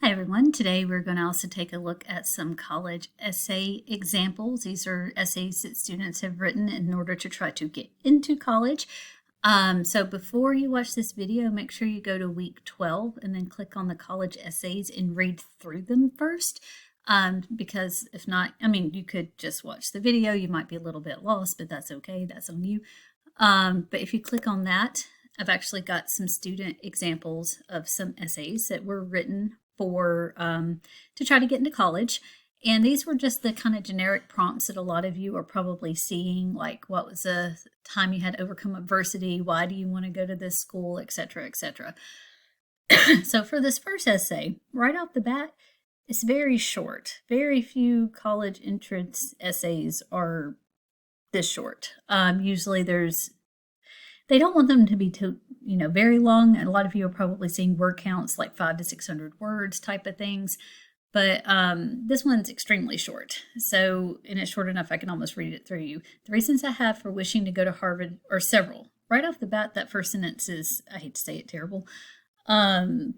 Hi everyone. Today we're going to also take a look at some college essay examples. These are essays that students have written in order to try to get into college. So before you watch this video, make sure you go to week 12 and then click on the college essays and read through them first. Because if not, you could just watch the video. You might be a little bit lost, but that's okay. That's on you. But if you click on that, I've actually got some student examples of some essays that were written for to try to get into college. And these were just the kind of generic prompts that a lot of you are probably seeing, like what was the time you had to overcome adversity, why do you want to go to this school, etc., etc. So for this first essay, right off the bat, it's very short. Very few college entrance essays are this short. Usually they don't want them to be too, very long. And a lot of you are probably seeing word counts like 500 to 600 words type of things. But this one's extremely short. So, and it's short enough I can almost read it through you. The reasons I have for wishing to go to Harvard are several. Right off the bat, that first sentence is, I hate to say it, terrible. One,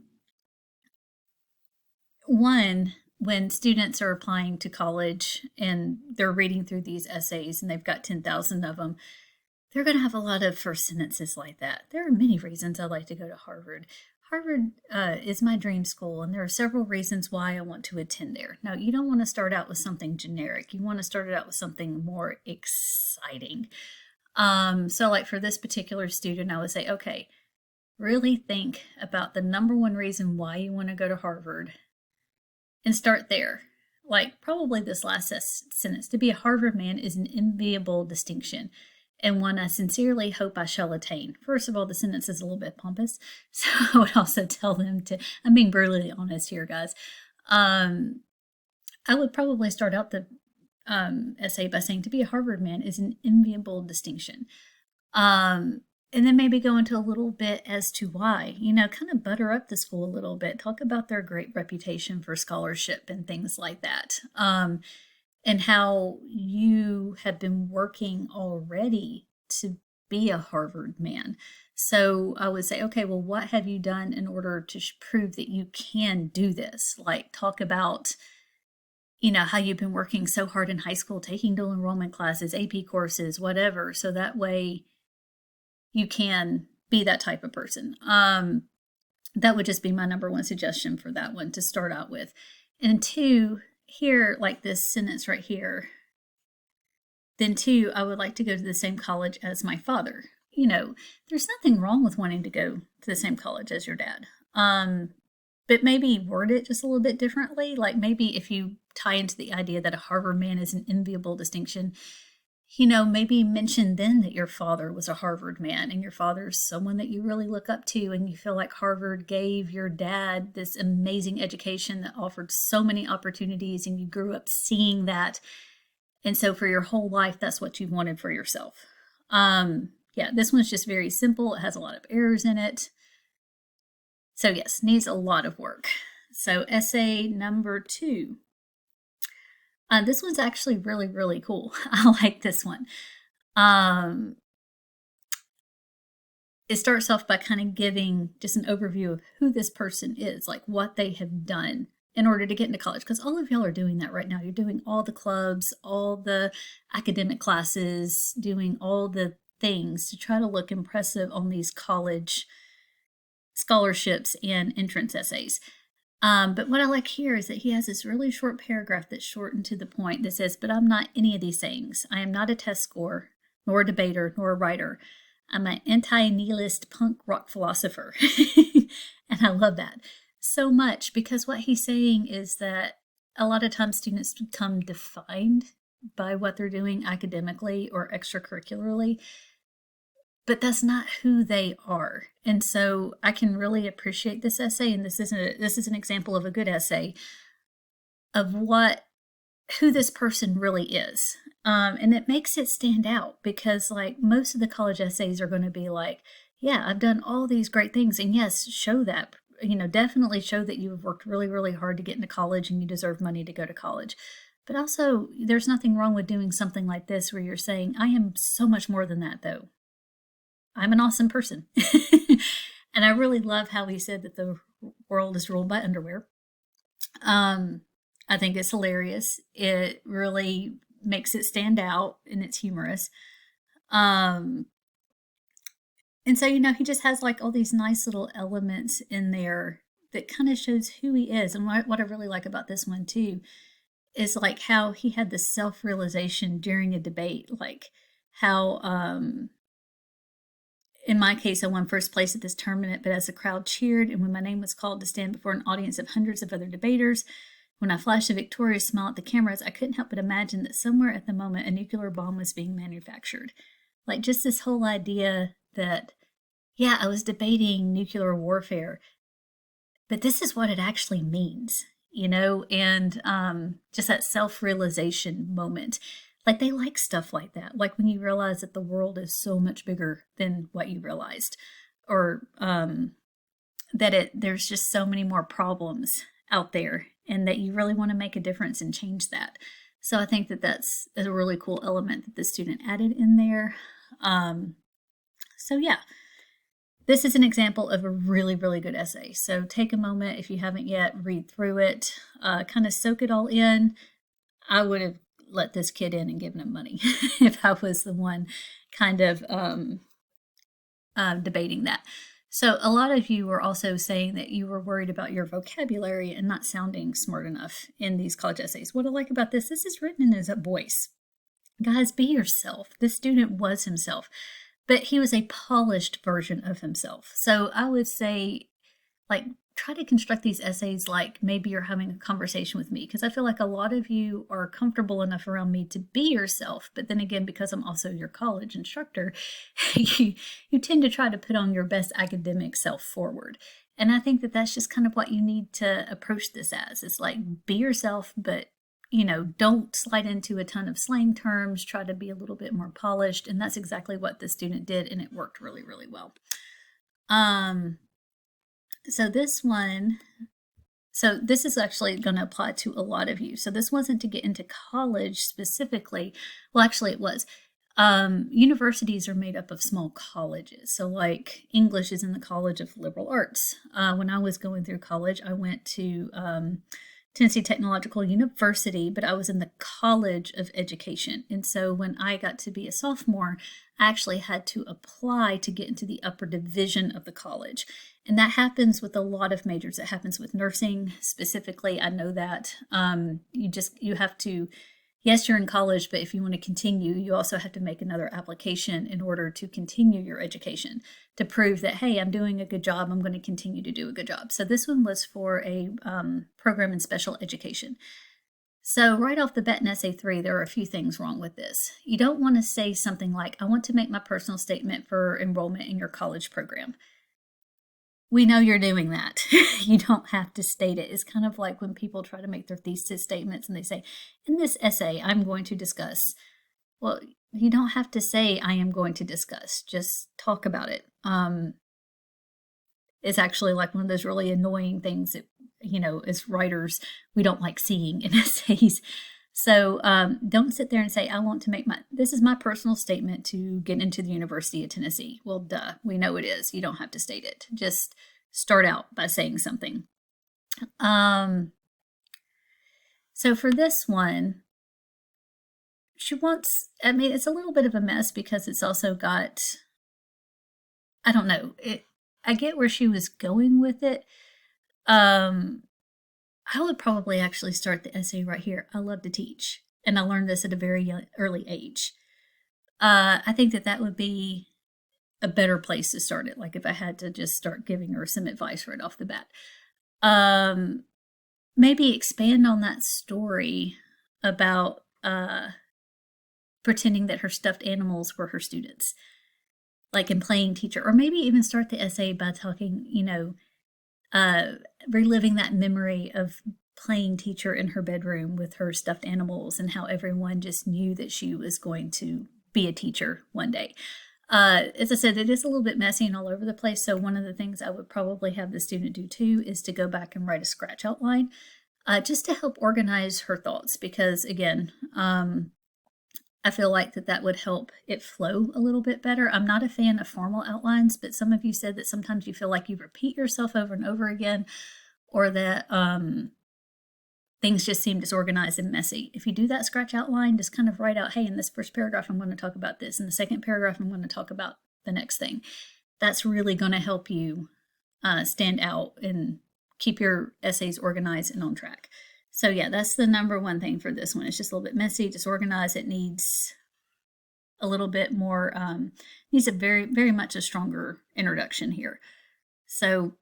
when students are applying to college and they're reading through these essays and they've got 10,000 of them, they're going to have a lot of first sentences like that. There are many reasons I'd like to go to Harvard. Harvard is my dream school, and there are several reasons why I want to attend there. Now, you don't want to start out with something generic. You want to start it out with something more exciting. So like for this particular student, I would say, okay, really think about the number one reason why you want to go to Harvard and start there. Like probably this last sentence, to be a Harvard man is an enviable distinction and one I sincerely hope I shall attain. First of all, the sentence is a little bit pompous, so I would also tell them to, I'm being brutally honest here, guys. I would probably start out the essay by saying to be a Harvard man is an enviable distinction. And then maybe go into a little bit as to why, kind of butter up the school a little bit, talk about their great reputation for scholarship and things like that. And how you have been working already to be a Harvard man. So I would say, okay, well, what have you done in order to prove that you can do this? Like talk about, how you've been working so hard in high school, taking dual enrollment classes, AP courses, whatever. So that way you can be that type of person. That would just be my number one suggestion for that one to start out with. And two, here, like this sentence right here, then two, I would like to go to the same college as my father. There's nothing wrong with wanting to go to the same college as your dad. But maybe word it just a little bit differently. Like maybe if you tie into the idea that a Harvard man is an enviable distinction, maybe mention then that your father was a Harvard man and your father's someone that you really look up to and you feel like Harvard gave your dad this amazing education that offered so many opportunities and you grew up seeing that. And so for your whole life, that's what you wanted for yourself. Yeah, this one's just very simple. It has a lot of errors in it. So yes, needs a lot of work. So essay number 2. This one's actually really, really cool. I like this one. It starts off by kind of giving just an overview of who this person is, like what they have done in order to get into college. Because all of y'all are doing that right now. You're doing all the clubs, all the academic classes, doing all the things to try to look impressive on these college scholarships and entrance essays. But what I like here is that he has this really short paragraph that's shortened to the point that says, but I'm not any of these things. I am not a test scorer, nor a debater, nor a writer. I'm an anti-nihilist punk rock philosopher. And I love that so much because what he's saying is that a lot of times students become defined by what they're doing academically or extracurricularly, but that's not who they are. And so I can really appreciate this essay, and this is an example of a good essay of who this person really is. And it makes it stand out because like most of the college essays are going to be like, yeah, I've done all these great things. And yes, show that, definitely show that you have worked really, really hard to get into college and you deserve money to go to college. But also there's nothing wrong with doing something like this where you're saying, I am so much more than that though. I'm an awesome person. And I really love how he said that the world is ruled by underwear. Um, I think it's hilarious. It really makes it stand out and it's humorous. Um, and so, he just has like all these nice little elements in there that kind of shows who he is. And what I really like about this one too is like how he had the self realization during a debate, like how, in my case, I won first place at this tournament, but as the crowd cheered and when my name was called to stand before an audience of hundreds of other debaters, when I flashed a victorious smile at the cameras, I couldn't help but imagine that somewhere at the moment a nuclear bomb was being manufactured. Like just this whole idea that, yeah, I was debating nuclear warfare, but this is what it actually means, and just that self realization moment. Like they like stuff like that. Like when you realize that the world is so much bigger than what you realized, or that there's just so many more problems out there, and that you really want to make a difference and change that. So I think that that's a really cool element that the student added in there. So yeah, this is an example of a really, really good essay. So take a moment, if you haven't yet, read through it, kind of soak it all in. I would have let this kid in and given him money if I was the one kind of debating that. So a lot of you were also saying that you were worried about your vocabulary and not sounding smart enough in these college essays. What I like about this is written in his voice. Guys, be yourself. This student was himself, but he was a polished version of himself. So I would say, like, try to construct these essays like maybe you're having a conversation with me, because I feel like a lot of you are comfortable enough around me to be yourself. But then again, because I'm also your college instructor, you tend to try to put on your best academic self forward. And I think that that's just kind of what you need to approach this as. It's like be yourself, but don't slide into a ton of slang terms. Try to be a little bit more polished. And that's exactly what the student did. And it worked really, really well. So this is actually going to apply to a lot of you. So this wasn't to get into college specifically. Well, actually it was. Universities are made up of small colleges. So like English is in the College of Liberal Arts. When I was going through college, I went to Tennessee Technological University, but I was in the College of Education. And so when I got to be a sophomore, I actually had to apply to get into the upper division of the college. And that happens with a lot of majors. It happens with nursing specifically. I know that you have to, yes, you're in college, but if you want to continue, you also have to make another application in order to continue your education to prove that, hey, I'm doing a good job. I'm going to continue to do a good job. So this one was for a program in special education. So right off the bat in Essay 3, there are a few things wrong with this. You don't want to say something like, I want to make my personal statement for enrollment in your college program. We know you're doing that. You don't have to state it. It's kind of like when people try to make their thesis statements and they say, in this essay, I'm going to discuss. Well, you don't have to say, I am going to discuss. Just talk about it. It's actually like one of those really annoying things that, as writers, we don't like seeing in essays. So don't sit there and say, I want to make this is my personal statement to get into the University of Tennessee. Well, duh, we know it is. You don't have to state it. Just start out by saying something. So for this one, it's a little bit of a mess because it's also got, I don't know, I get where she was going with it. I would probably actually start the essay right here. I love to teach, and I learned this at a very early age. I think that would be a better place to start it. Like if I had to just start giving her some advice right off the bat. Maybe expand on that story about pretending that her stuffed animals were her students, like in playing teacher, or maybe even start the essay by talking, reliving that memory of playing teacher in her bedroom with her stuffed animals and how everyone just knew that she was going to be a teacher one day. As I said, it is a little bit messy and all over the place. So one of the things I would probably have the student do too is to go back and write a scratch outline just to help organize her thoughts. Because again, I feel like that would help it flow a little bit better. I'm not a fan of formal outlines, but some of you said that sometimes you feel like you repeat yourself over and over again, or that things just seem disorganized and messy. If you do that scratch outline, just kind of write out, hey, in this first paragraph, I'm going to talk about this. In the second paragraph, I'm going to talk about the next thing. That's really going to help you stand out and keep your essays organized and on track. So yeah, that's the number one thing for this one. It's just a little bit messy, disorganized. It needs a little bit more, needs a very, very much a stronger introduction here. So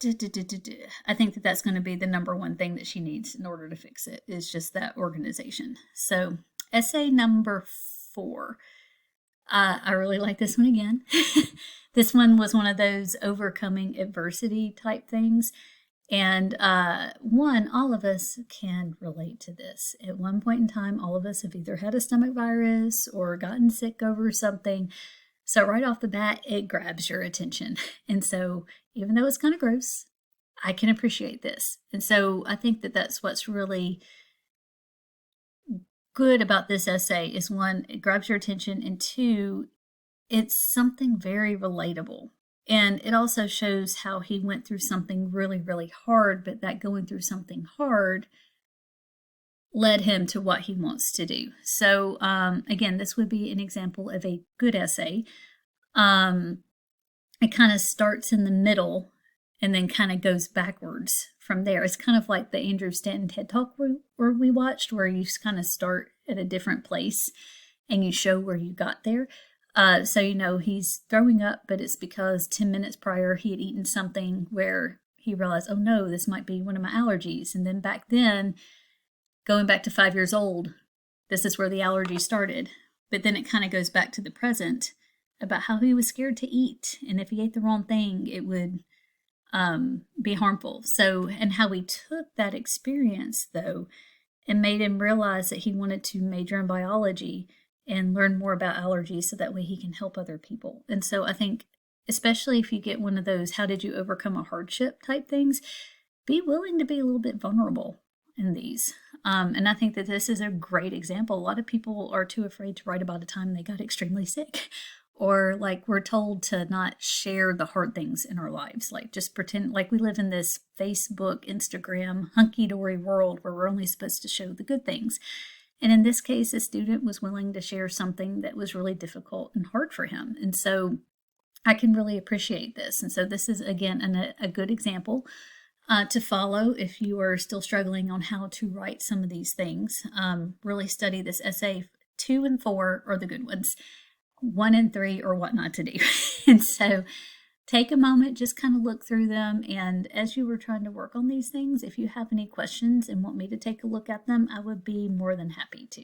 I think that that's going to be the number one thing that she needs in order to fix it, is just that organization. So essay number 4. I really like this one again. This one was one of those overcoming adversity type things. And all of us can relate to this. At one point in time, all of us have either had a stomach virus or gotten sick over something. So right off the bat, it grabs your attention. And so even though it's kind of gross, I can appreciate this. And so I think that that's what's really good about this essay is, 1, it grabs your attention, and 2, it's something very relatable. And it also shows how he went through something really, really hard, but that going through something hard led him to what he wants to do. So again, this would be an example of a good essay. It kind of starts in the middle and then kind of goes backwards from there. It's kind of like the Andrew Stanton TED Talk where we watched, where you kind of start at a different place and you show where you got there. So, he's throwing up, but it's because 10 minutes prior he had eaten something where he realized, oh no, this might be one of my allergies. And then back then, going back to 5 years old, this is where the allergy started. But then it kind of goes back to the present about how he was scared to eat. And if he ate the wrong thing, it would be harmful. So, and how he took that experience, though, and made him realize that he wanted to major in biology and learn more about allergies so that way he can help other people. And so I think, especially if you get one of those, how did you overcome a hardship type things, be willing to be a little bit vulnerable in these. And I think that this is a great example. A lot of people are too afraid to write about a time they got extremely sick, or like we're told to not share the hard things in our lives. Like just pretend like we live in this Facebook, Instagram, hunky-dory world where we're only supposed to show the good things. And in this case, a student was willing to share something that was really difficult and hard for him. And so I can really appreciate this. And so this is, again, a good example to follow if you are still struggling on how to write some of these things. Really study this essay. 2 and 4 are the good ones. 1 and 3 are what not to do. And so take a moment, just kind of look through them. And as you were trying to work on these things, if you have any questions and want me to take a look at them, I would be more than happy to.